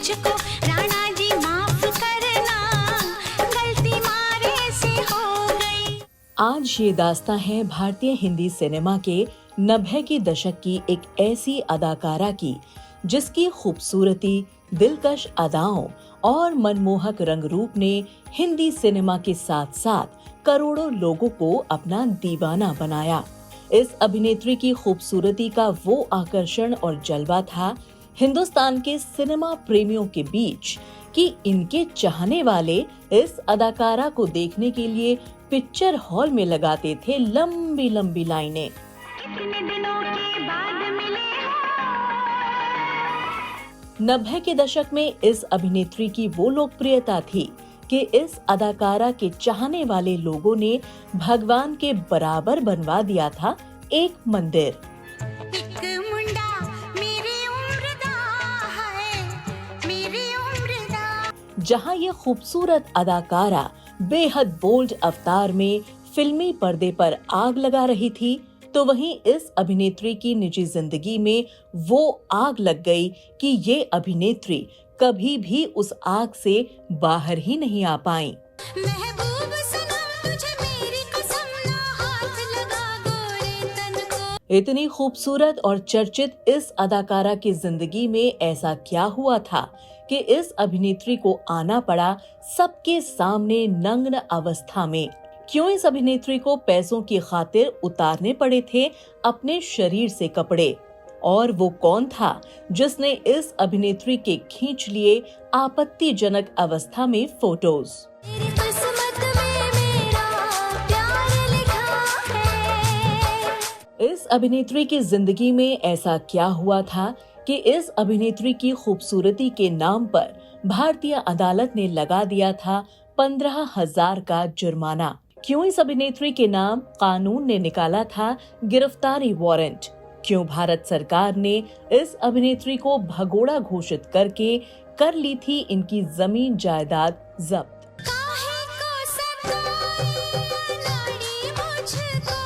मुझको राणा जी माफ करना, गलती मारे से हो गई। आज ये दास्तां है भारतीय हिंदी सिनेमा के 90 के दशक की एक ऐसी अदाकारा की जिसकी खूबसूरती, दिलकश अदाओं और मनमोहक रंग रूप ने हिंदी सिनेमा के साथ साथ करोड़ों लोगों को अपना दीवाना बनाया। इस अभिनेत्री की खूबसूरती का वो आकर्षण और जलवा था हिंदुस्तान के सिनेमा प्रेमियों के बीच कि इनके चाहने वाले इस अदाकारा को देखने के लिए पिक्चर हॉल में लगाते थे लंबी लंबी लाइनें। कितने दिनों के बाद मिले हो। 90 के दशक में इस अभिनेत्री की वो लोकप्रियता थी कि इस अदाकारा के चाहने वाले लोगों ने भगवान के बराबर बनवा दिया था एक मंदिर। एक मुंडा मेरी उम्र दा है, मेरी उम्र दा। जहां ये खूबसूरत अदाकारा बेहद बोल्ड अवतार में फिल्मी पर्दे पर आग लगा रही थी, तो वहीं इस अभिनेत्री की निजी जिंदगी में वो आग लग गई कि ये अभिनेत्री कभी भी उस आग से बाहर ही नहीं आ पाई। महबूब सनम तुझे मेरी कसम ना हाथ लगा गोरे तन को। इतनी खूबसूरत और चर्चित इस अदाकारा की जिंदगी में ऐसा क्या हुआ था कि इस अभिनेत्री को आना पड़ा सबके सामने नग्न अवस्था में? क्यों इस अभिनेत्री को पैसों की खातिर उतारने पड़े थे अपने शरीर से कपड़े? और वो कौन था जिसने इस अभिनेत्री के खींच लिए आपत्तिजनक अवस्था में फोटोज? तेरी किस्मत में मेरा प्यार लिखा है। इस अभिनेत्री की जिंदगी में ऐसा क्या हुआ था कि इस अभिनेत्री की खूबसूरती के नाम पर भारतीय अदालत ने लगा दिया था 15,000 का जुर्माना? क्यों इस अभिनेत्री के नाम कानून ने निकाला था गिरफ्तारी वारंट? क्यों भारत सरकार ने इस अभिनेत्री को भगोड़ा घोषित करके कर ली थी इनकी जमीन जायदाद जब्त? काहे को सताए नारी मुझको।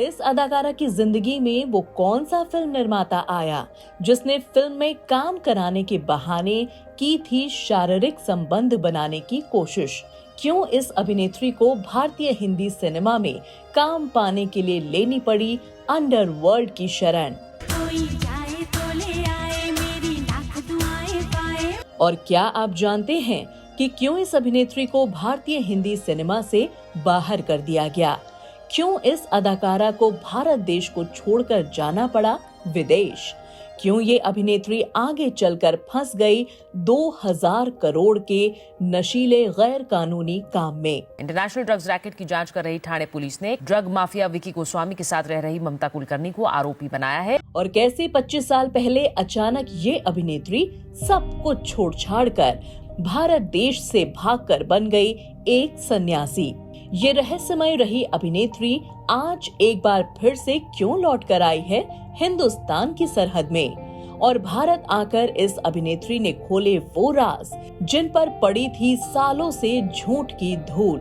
इस अदाकारा की जिंदगी में वो कौन सा फिल्म निर्माता आया जिसने फिल्म में काम कराने के बहाने की थी शारीरिक संबंध बनाने की कोशिश? क्यों इस अभिनेत्री को भारतीय हिंदी सिनेमा में काम पाने के लिए लेनी पड़ी अंडरवर्ल्ड की शरण? कोई जाए तो ले आए, मेरी लाख दुआएं पाए। और क्या आप जानते हैं कि क्यों इस अभिनेत्री को भारतीय हिंदी सिनेमा से बाहर कर दिया गया? क्यों इस अदाकारा को भारत देश को छोड़कर जाना पड़ा विदेश? क्यों ये अभिनेत्री आगे चलकर फंस गई 2000 करोड़ के नशीले गैर कानूनी काम में? इंटरनेशनल ड्रग्स रैकेट की जांच कर रही ठाणे पुलिस ने ड्रग माफिया विकी गोस्वामी के साथ रह रही ममता कुलकर्णी को आरोपी बनाया है। और कैसे 25 साल पहले अचानक ये अभिनेत्री सब कुछ छोड़ छाड़ कर भारत देश से भागकर बन गई एक सन्यासी। ये रहस्यमय रही अभिनेत्री आज एक बार फिर से क्यों लौट कर आई है हिंदुस्तान की सरहद में? और भारत आकर इस अभिनेत्री ने खोले वो राज जिन पर पड़ी थी सालों से झूठ की धूल।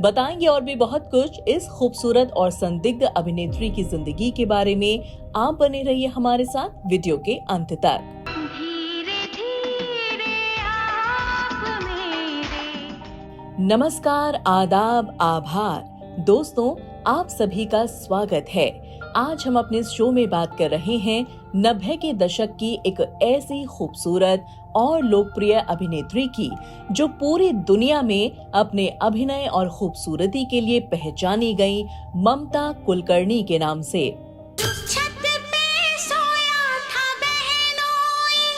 बताएंगे और भी बहुत कुछ इस खूबसूरत और संदिग्ध अभिनेत्री की जिंदगी के बारे में। आप बने रहिए हमारे साथ वीडियो के अंत तक। धीरे धीरे आप मेरे। नमस्कार, आदाब, आभार। दोस्तों, आप सभी का स्वागत है। आज हम अपने शो में बात कर रहे हैं 90 के दशक की एक ऐसी खूबसूरत और लोकप्रिय अभिनेत्री की जो पूरी दुनिया में अपने अभिनय और खूबसूरती के लिए पहचानी गई, ममता कुलकर्णी के नाम से। छत पे सोया था बहनोई।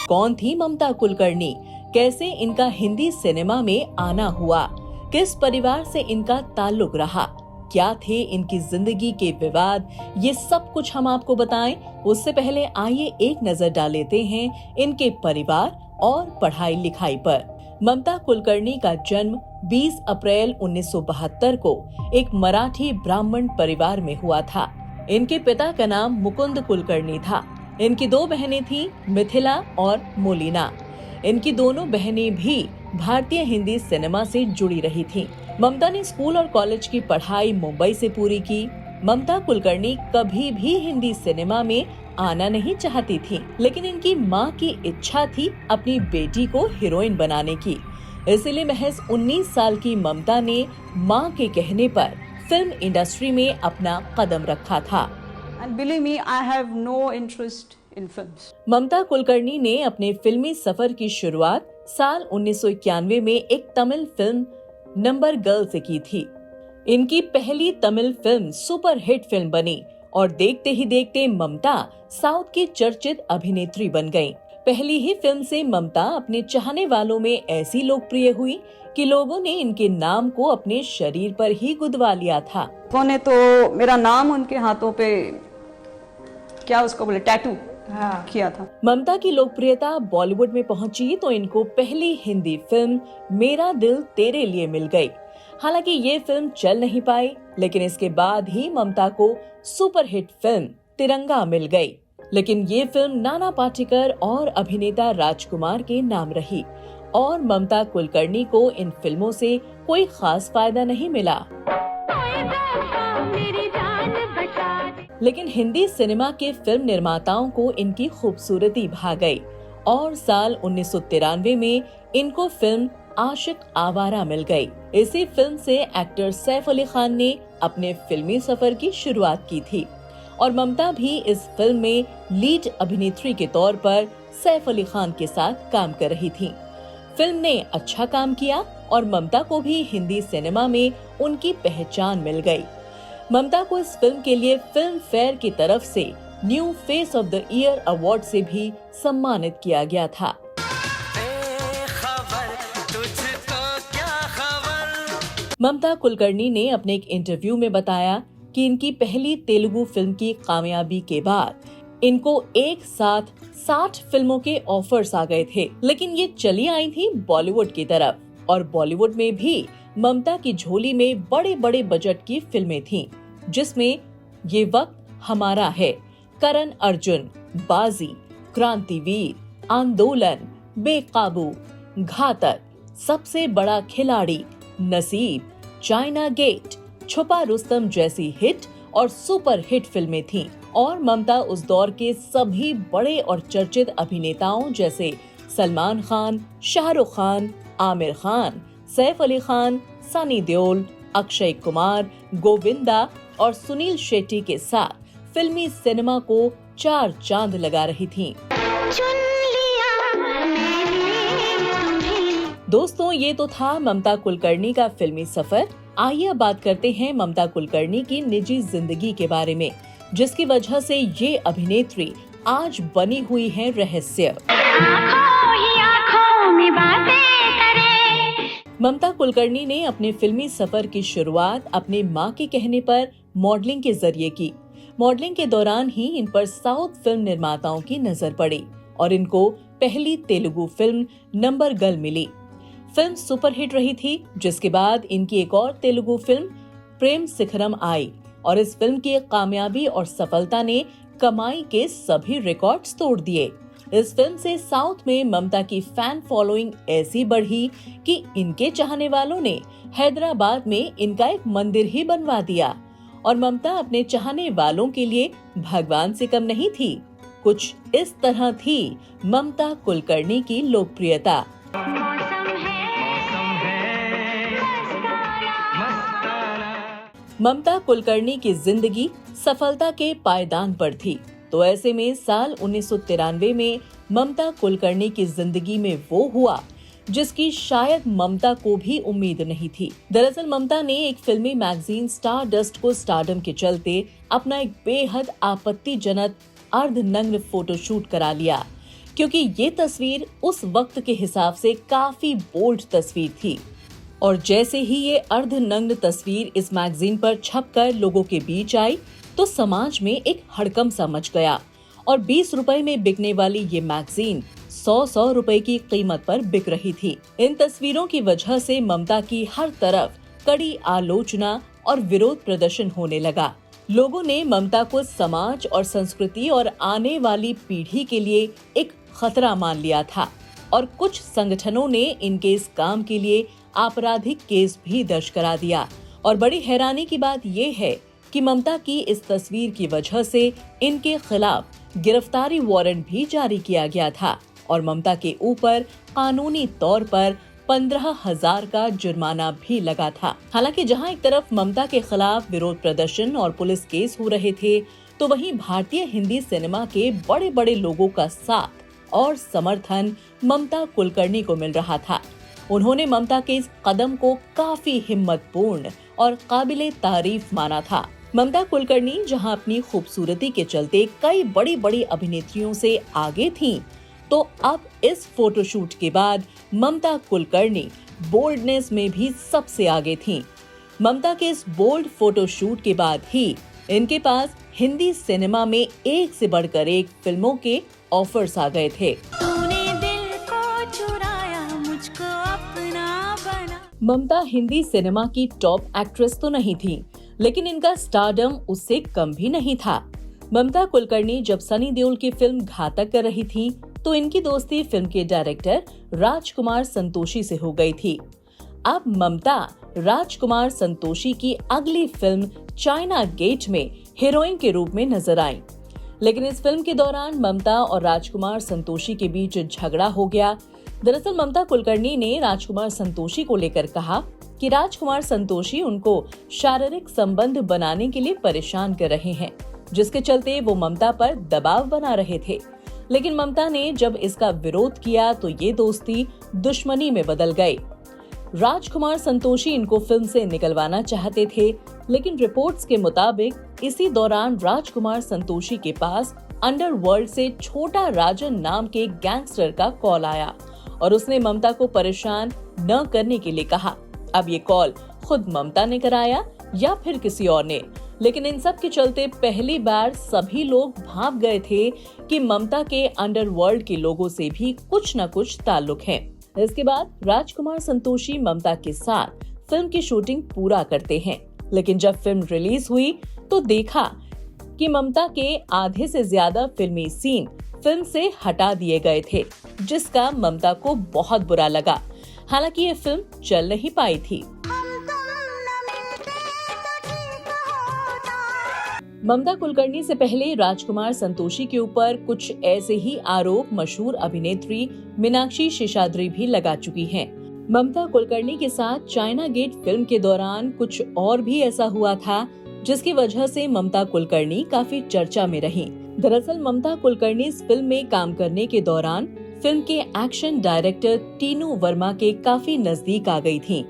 कौन थी ममता कुलकर्णी? कैसे इनका हिंदी सिनेमा में आना हुआ? किस परिवार से इनका ताल्लुक रहा? क्या थे इनकी जिंदगी के विवाद? ये सब कुछ हम आपको बताएं। उससे पहले आइए एक नजर डाल लेते हैं इनके परिवार और पढ़ाई लिखाई पर। ममता कुलकर्णी का जन्म 20 अप्रैल 1972 को एक मराठी ब्राह्मण परिवार में हुआ था। इनके पिता का नाम मुकुंद कुलकर्णी था। इनकी दो बहनें थीं, मिथिला और मोलिना। इनकी दोनों बहनें भी भारतीय हिंदी सिनेमा से जुड़ी रही थीं। ममता ने स्कूल और कॉलेज की पढ़ाई मुंबई से पूरी की। ममता कुलकर्णी कभी भी हिंदी सिनेमा में आना नहीं चाहती थी, लेकिन इनकी माँ की इच्छा थी अपनी बेटी को हीरोइन बनाने की। इसीलिए महज 19 साल की ममता ने माँ के कहने पर फिल्म इंडस्ट्री में अपना कदम रखा था। And believe me, I have no interest in films. ममता कुलकर्णी ने अपने फिल्मी सफर की शुरुआत साल 1991 में एक तमिल फिल्म नंबर गर्ल से की थी। इनकी पहली Tamil film super hit film बनी और देखते ही देखते ममता साउथ की चर्चित अभिनेत्री बन गयीं। पहली ही फिल्म से ममता अपने चाहने वालों में ऐसी लोकप्रिय हुई कि लोगों ने इनके नाम को अपने शरीर पर ही गुदवा लिया था। उन्होंने तो मेरा नाम उनके हाथों पे क्या उसको बोले टैटू किया था। ममता की लोकप्रियता बॉलीवुड में पहुंची तो इनको पहली हिंदी फिल्म मेरा दिल तेरे लिए मिल गई। हालांकि ये फिल्म चल नहीं पाई, लेकिन इसके बाद ही ममता को सुपरहिट फिल्म तिरंगा मिल गई। लेकिन ये फिल्म नाना पाटेकर और अभिनेता राजकुमार के नाम रही और ममता कुलकर्णी को इन फिल्मों से कोई खास फायदा नहीं मिला। लेकिन हिंदी सिनेमा के फिल्म निर्माताओं को इनकी खूबसूरती भा गई और साल 1993 में इनको फिल्म आशिक आवारा मिल गई। इसी फिल्म से एक्टर सैफ अली खान ने अपने फिल्मी सफर की शुरुआत की थी और ममता भी इस फिल्म में लीड अभिनेत्री के तौर पर सैफ अली खान के साथ काम कर रही थी। फिल्म ने अच्छा काम किया और ममता को भी हिंदी सिनेमा में उनकी पहचान मिल गई। ममता को इस फिल्म के लिए फिल्म फेयर की तरफ से new face of the year award से भी सम्मानित किया गया था। ममता कुलकर्णी ने अपने एक इंटरव्यू में बताया कि इनकी पहली तेलुगु फिल्म की कामयाबी के बाद इनको एक साथ 60 फिल्मों के ऑफर्स आ गए थे, लेकिन ये चली आई थी बॉलीवुड की तरफ और बॉलीवुड में भी ममता की झोली में बड़े बड़े बजट की फिल्में थीं, जिसमें ये वक्त हमारा है, करण अर्जुन, बाजी, क्रांतिवीर, आंदोलन, बेकाबू, घातक, सबसे बड़ा खिलाड़ी, नसीब, चाइना गेट, छुपा रुस्तम जैसी हिट और सुपर हिट फिल्में थीं और ममता उस दौर के सभी बड़े और चर्चित अभिनेताओं जैसे सलमान खान, शाहरुख खान, आमिर खान, सैफ अली खान, सनी देओल, अक्षय कुमार, गोविंदा और सुनील शेट्टी के साथ फिल्मी सिनेमा को 4 चांद लगा रही थीं। दोस्तों, ये तो था ममता कुलकर्णी का फिल्मी सफर। आइए अब बात करते हैं ममता कुलकर्णी की निजी जिंदगी के बारे में, जिसकी वजह से ये अभिनेत्री आज बनी हुई है रहस्य। ममता कुलकर्णी ने अपने फिल्मी सफर की शुरुआत अपने मां के कहने पर मॉडलिंग के जरिए की। मॉडलिंग के दौरान ही इन पर साउथ फिल्म निर्माताओं की नजर पड़ी और इनको पहली तेलुगु फिल्म नंबर गर्ल मिली। फिल्म सुपरहिट रही थी, जिसके बाद इनकी एक और तेलुगु फिल्म प्रेम शिखरम आई और इस फिल्म की कामयाबी और सफलता ने कमाई के सभी रिकॉर्ड्स तोड़ दिए। इस फिल्म से साउथ में ममता की फैन फॉलोइंग ऐसी बढ़ी कि इनके चाहने वालों ने हैदराबाद में इनका एक मंदिर ही बनवा दिया और ममता अपने चाहने वालों के लिए भगवान से कम नहीं थी। कुछ इस तरह थी ममता कुलकर्णी की लोकप्रियता। ममता कुलकर्णी की जिंदगी सफलता के पायदान पर थी, तो ऐसे में साल 1993 में ममता कुलकर्णी की जिंदगी में वो हुआ जिसकी शायद ममता को भी उम्मीद नहीं थी। दरअसल ममता ने एक फिल्मी मैगजीन स्टार डस्ट को स्टारडम के चलते अपना एक बेहद आपत्तिजनक अर्धनग्न फोटोशूट करा लिया, क्योंकि ये तस्वीर उस वक्त के हिसाब से काफी बोल्ड तस्वीर थी। और जैसे ही ये अर्धनग्न तस्वीर इस मैगजीन पर छपकर लोगों के बीच आई तो समाज में एक हड़कंप सा मच गया और 20 रुपए में बिकने वाली ये मैगजीन 100 रुपए की कीमत पर बिक रही थी। इन तस्वीरों की वजह से ममता की हर तरफ कड़ी आलोचना और विरोध प्रदर्शन होने लगा। लोगों ने ममता को समाज और संस्कृति और आने वाली पीढ़ी के लिए एक खतरा मान लिया था और कुछ संगठनों ने इनके इस काम के लिए आपराधिक केस भी दर्ज करा दिया। और बड़ी हैरानी की बात ये है कि ममता की इस तस्वीर की वजह से इनके खिलाफ गिरफ्तारी वारंट भी जारी किया गया था और ममता के ऊपर कानूनी तौर पर 15,000 का जुर्माना भी लगा था। हालांकि जहां एक तरफ ममता के खिलाफ विरोध प्रदर्शन और पुलिस केस हो रहे थे, तो वहीं भारतीय हिंदी सिनेमा के बड़े बड़े लोगों का साथ और समर्थन ममता कुलकर्णी को मिल रहा था। उन्होंने ममता के इस कदम को काफी हिम्मतपूर्ण और काबिले तारीफ माना था। ममता कुलकर्णी जहां अपनी खूबसूरती के चलते कई बड़ी बड़ी अभिनेत्रियों से आगे थीं, तो अब इस फोटोशूट के बाद ममता कुलकर्णी बोल्डनेस में भी सबसे आगे थीं। ममता के इस बोल्ड फोटोशूट के बाद ही इनके पास हिंदी सिनेमा में एक से बढ़कर एक फिल्मों के ऑफर्स आ गए थे। तूने दिल को चुराया, मुझको अपना बना। ममता हिंदी सिनेमा की टॉप एक्ट्रेस तो नहीं थी, लेकिन इनका स्टारडम उससे कम भी नहीं था। ममता कुलकर्णी जब सनी देओल की फिल्म घातक कर रही थी, तो इनकी दोस्ती फिल्म के डायरेक्टर राजकुमार संतोषी से हो गई थी। अब ममता राजकुमार संतोषी की अगली फिल्म चाइना गेट में हीरोइन के रूप में नजर आई, लेकिन इस फिल्म के दौरान ममता और राजकुमार संतोषी के बीच झगड़ा हो गया। दरअसल ममता कुलकर्णी ने राजकुमार संतोषी को लेकर कहा कि राजकुमार संतोषी उनको शारीरिक संबंध बनाने के लिए परेशान कर रहे हैं, जिसके चलते वो ममता पर दबाव बना रहे थे। लेकिन ममता ने जब इसका विरोध किया तो ये दोस्ती दुश्मनी में बदल गई। राजकुमार संतोषी इनको फिल्म से निकलवाना चाहते थे, लेकिन रिपोर्ट्स के मुताबिक इसी दौरान राजकुमार संतोषी के पास अंडरवर्ल्ड से छोटा राजन नाम के गैंगस्टर का कॉल आया और उसने ममता को परेशान न करने के लिए कहा। अब ये कॉल खुद ममता ने कराया या फिर किसी और ने, लेकिन इन सब के चलते पहली बार सभी लोग भांप गए थे कि ममता के अंडरवर्ल्ड के लोगों से भी कुछ न कुछ ताल्लुक है। इसके बाद राजकुमार संतोषी ममता के साथ फिल्म की शूटिंग पूरा करते हैं, लेकिन जब फिल्म रिलीज हुई तो देखा कि ममता के आधे से ज्यादा फिल्मी सीन फिल्म से हटा दिए गए थे, जिसका ममता को बहुत बुरा लगा। हालांकि ये फिल्म चल नहीं पाई थी। ममता कुलकर्णी से पहले राजकुमार संतोषी के ऊपर कुछ ऐसे ही आरोप मशहूर अभिनेत्री मीनाक्षी शेषाद्री भी लगा चुकी हैं। ममता कुलकर्णी के साथ चाइना गेट फिल्म के दौरान कुछ और भी ऐसा हुआ था, जिसकी वजह से ममता कुलकर्णी काफी चर्चा में रहीं। दरअसल ममता कुलकर्णी इस फिल्म में काम करने के दौरान फिल्म के एक्शन डायरेक्टर टीनू वर्मा के काफी नजदीक आ गई थीं,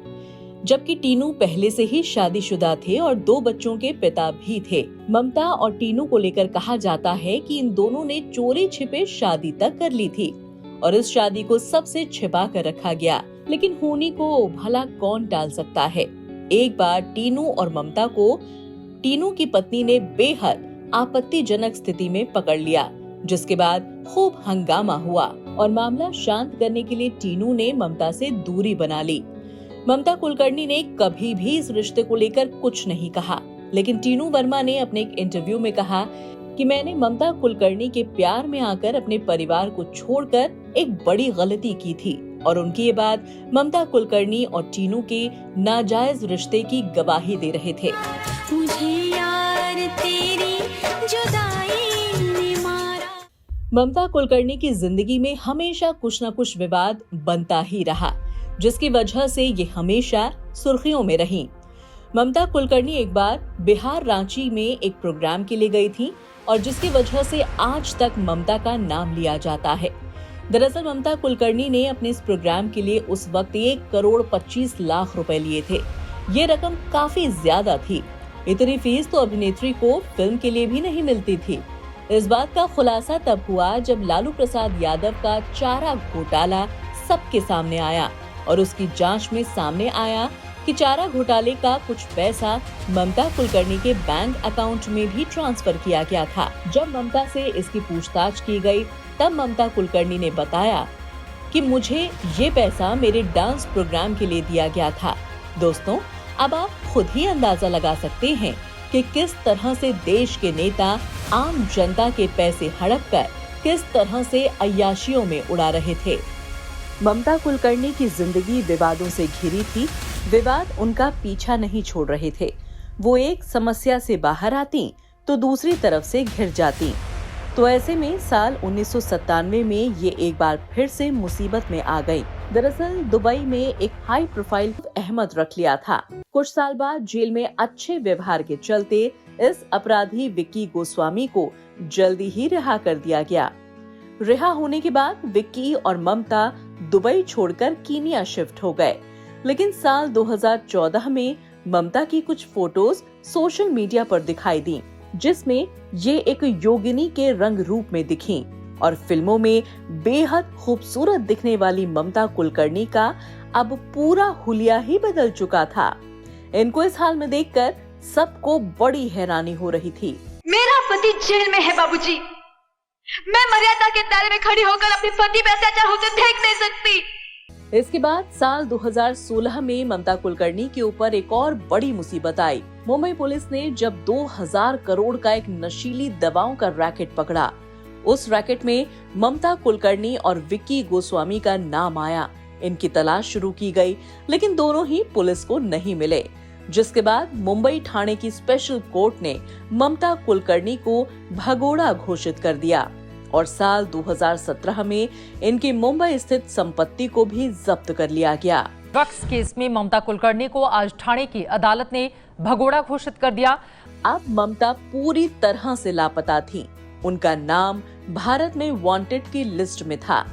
जबकि टीनू पहले से ही शादीशुदा थे और 2 बच्चों के पिता भी थे। ममता और टीनू को लेकर कहा जाता है कि इन दोनों ने चोरी छिपे शादी तक कर ली थी और इस शादी को सबसे छिपा कर रखा गया, लेकिन होनी को भला कौन टाल सकता है। एक बार टीनू और ममता को टीनू की पत्नी ने बेहद आपत्तिजनक स्थिति में पकड़ लिया, जिसके बाद खूब हंगामा हुआ और मामला शांत करने के लिए टीनू ने ममता से दूरी बना ली। ममता कुलकर्णी ने कभी भी इस रिश्ते को लेकर कुछ नहीं कहा, लेकिन टीनू वर्मा ने अपने एक इंटरव्यू में कहा कि मैंने ममता कुलकर्णी के प्यार में आकर अपने परिवार को छोड़कर एक बड़ी गलती की थी और उनकी ये बात ममता कुलकर्णी और टीनू के नाजायज रिश्ते की गवाही दे रहे थे। मुझे यार तेरी जुदाई ने मारा। ममता कुलकर्णी की जिंदगी में हमेशा कुछ न कुछ विवाद बनता ही रहा, जिसकी वजह से ये हमेशा सुर्खियों में रहीं। ममता कुलकर्णी एक बार बिहार रांची में एक प्रोग्राम के लिए गई थी और जिसकी वजह से आज तक ममता का नाम लिया जाता है। दरअसल ममता कुलकर्णी ने अपने इस प्रोग्राम के लिए उस वक्त 1,25,00,000 रुपए लिए थे। ये रकम काफी ज्यादा थी। इतनी फीस तो अभिनेत्री को फिल्म के लिए भी नहीं मिलती थी। इस बात का खुलासा तब हुआ जब लालू प्रसाद यादव का चारा घोटाला सबके सामने आया और उसकी जांच में सामने आया कि चारा घोटाले का कुछ पैसा ममता कुलकर्णी के बैंक अकाउंट में भी ट्रांसफर किया गया था। जब ममता से इसकी पूछताछ की गई, तब ममता कुलकर्णी ने बताया कि मुझे ये पैसा मेरे डांस प्रोग्राम के लिए दिया गया था। दोस्तों, अब आप खुद ही अंदाजा लगा सकते हैं कि किस तरह से देश के नेता आम जनता के पैसे हड़प कर किस तरह से अय्याशियों में उड़ा रहे थे। ममता कुलकर्णी की जिंदगी विवादों से घिरी थी। विवाद उनका पीछा नहीं छोड़ रहे थे। वो एक समस्या से बाहर आती तो दूसरी तरफ से घिर जाती, तो ऐसे में साल 1997 में ये एक बार फिर से मुसीबत में आ गई। दरअसल दुबई में एक हाई प्रोफाइल अहमद रख लिया था। कुछ साल बाद जेल में अच्छे व्यवहार के चलते इस अपराधी विक्की गोस्वामी को जल्दी ही रिहा कर दिया गया। रिहा होने के बाद विक्की और ममता दुबई छोड़कर कीनिया शिफ्ट हो गए। लेकिन साल 2014 में ममता की कुछ फोटोज सोशल मीडिया पर दिखाई दी, जिसमें ये एक योगिनी के रंग रूप में दिखीं और फिल्मों में बेहद खूबसूरत दिखने वाली ममता कुलकर्णी का अब पूरा हुलिया ही बदल चुका था। इनको इस हाल में देखकर सबको बड़ी हैरानी हो रही थी। मेरा पति जेल में है बाबूजी। मैं मर्यादा के दायरे में खड़ी होकर अपने पति पे अत्याचार होते देख नहीं सकती। इसके बाद साल 2016 में ममता कुलकर्णी के ऊपर एक और बड़ी मुसीबत आई। मुंबई पुलिस ने जब 2000 करोड़ का एक नशीली दवाओं का रैकेट पकड़ा। उस रैकेट में ममता कुलकर्णी और विक्की गोस्वामी का नाम आया। इनकी तलाश शुरू की गई, लेकिन दोनों ही पुलिस को नहीं मिले, जिसके बाद मुंबई थाने की स्पेशल कोर्ट ने ममता कुलकर्णी को भगोड़ा घोषित कर दिया और साल 2017 में इनकी मुंबई स्थित संपत्ति को भी जब्त कर लिया गया। ड्रग्स केस में ममता कुलकर्णी को आज ठाणे की अदालत ने भगोड़ा घोषित कर दिया। अब ममता पूरी तरह से लापता थी। उनका नाम भारत में वांटेड की लिस्ट में था।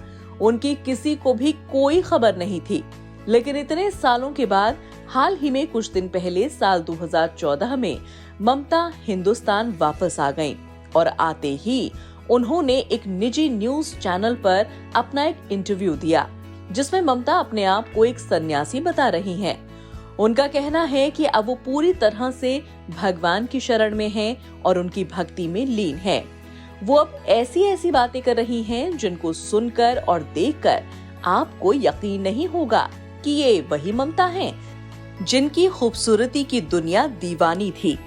उनकी किसी को भी कोई खबर नहीं थी। लेकिन इतने सालों के बाद हाल ही में कुछ दिन पहले साल 2014 में ममता हिंदुस्तान वापस आ गईं और आते ही उन्होंने एक निजी न्यूज चैनल पर अपना एक इंटरव्यू दिया, जिसमें ममता अपने आप को एक सन्यासी बता रही हैं। उनका कहना है कि अब वो पूरी तरह से भगवान की शरण में हैं और उनकी भक्ति में लीन हैं। वो अब ऐसी ऐसी बातें कर रही हैं जिनको सुनकर और देखकर आपको यकीन नहीं होगा कि ये वही ममता हैं जिनकी खूबसूरती की दुनिया दीवानी थी।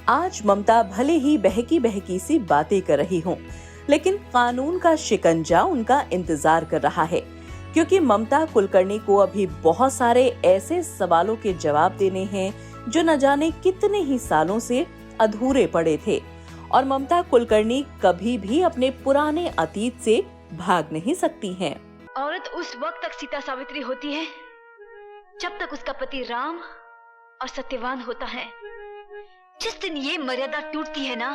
आज ममता भले ही बहकी बहकी सी बातें कर रही हों, लेकिन कानून का शिकंजा उनका इंतजार कर रहा है, क्योंकि ममता कुलकर्णी को अभी बहुत सारे ऐसे सवालों के जवाब देने हैं जो न जाने कितने ही सालों से अधूरे पड़े थे। और ममता कुलकर्णी कभी भी अपने पुराने अतीत से भाग नहीं सकती हैं। औरत उस वक्त तक सीता सावित्री होती है जब तक उसका पति राम और सत्यवान होता है। जिस दिन ये मर्यादा टूटती है ना,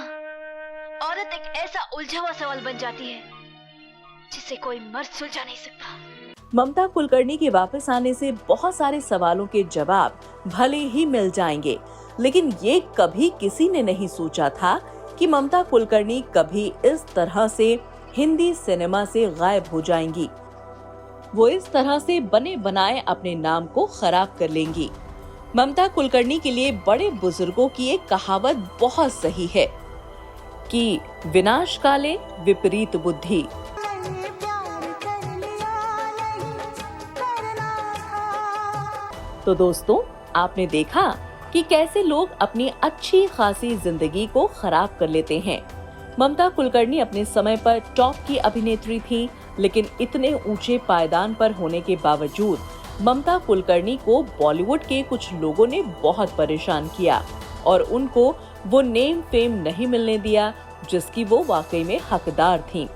औरत एक ऐसा उलझा हुआ सवाल बन जाती है जिसे कोई मर्द सुलझा नहीं सकता। ममता कुलकर्णी के वापस आने से बहुत सारे सवालों के जवाब भले ही मिल जाएंगे, लेकिन ये कभी किसी ने नहीं सोचा था कि ममता कुलकर्णी कभी इस तरह से हिंदी सिनेमा से गायब हो जाएंगी। वो इस तरह से बने बनाए अपने नाम को खराब कर लेंगी। ममता कुलकर्णी के लिए बड़े बुजुर्गों की एक कहावत बहुत सही है कि विनाश काले विपरीत बुद्धि। तो दोस्तों, आपने देखा कि कैसे लोग अपनी अच्छी खासी जिंदगी को खराब कर लेते हैं। ममता कुलकर्णी अपने समय पर टॉप की अभिनेत्री थी, लेकिन इतने ऊंचे पायदान पर होने के बावजूद ममता कुलकर्णी को बॉलीवुड के कुछ लोगों ने बहुत परेशान किया और उनको वो नेम फेम नहीं मिलने दिया जिसकी वो वाकई में हकदार थीं।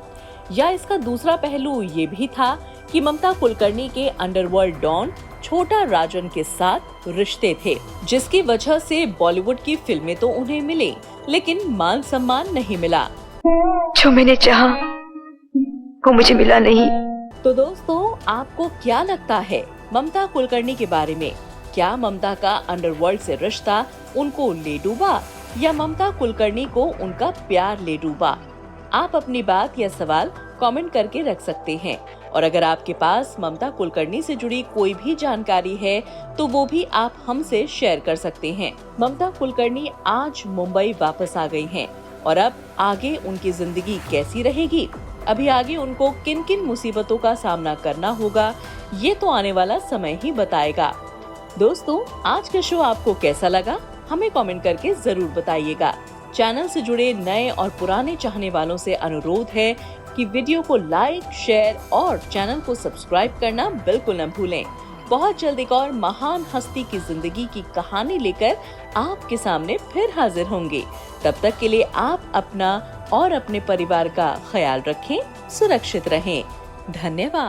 या इसका दूसरा पहलू ये भी था कि ममता कुलकर्णी के अंडरवर्ल्ड डॉन छोटा राजन के साथ रिश्ते थे, जिसकी वजह से बॉलीवुड की फिल्में तो उन्हें मिले, लेकिन मान सम्मान नहीं मिला। जो मैंने चाहा वो मुझे मिला नहीं। तो दोस्तों, आपको क्या लगता है ममता कुलकर्णी के बारे में? क्या ममता का अंडरवर्ल्ड से रिश्ता उनको ले डूबा या ममता कुलकर्णी को उनका प्यार ले डूबा? आप अपनी बात या सवाल कमेंट करके रख सकते हैं। और अगर आपके पास ममता कुलकर्णी से जुड़ी कोई भी जानकारी है तो वो भी आप हमसे शेयर कर सकते हैं। ममता कुलकर्णी आज मुंबई वापस आ गई हैं और अब आगे उनकी जिंदगी कैसी रहेगी, अभी आगे उनको किन किन मुसीबतों का सामना करना होगा, ये तो आने वाला समय ही बताएगा। दोस्तों, आज का शो आपको कैसा लगा हमें कमेंट करके जरूर बताइएगा। चैनल से जुड़े नए और पुराने चाहने वालों से अनुरोध है कि वीडियो को लाइक, शेयर और चैनल को सब्सक्राइब करना बिल्कुल न भूलें। बहुत जल्द एक और महान हस्ती की जिंदगी की कहानी लेकर आपके सामने फिर हाजिर होंगे। तब तक के लिए आप अपना और अपने परिवार का ख्याल रखें, सुरक्षित रहें। धन्यवाद।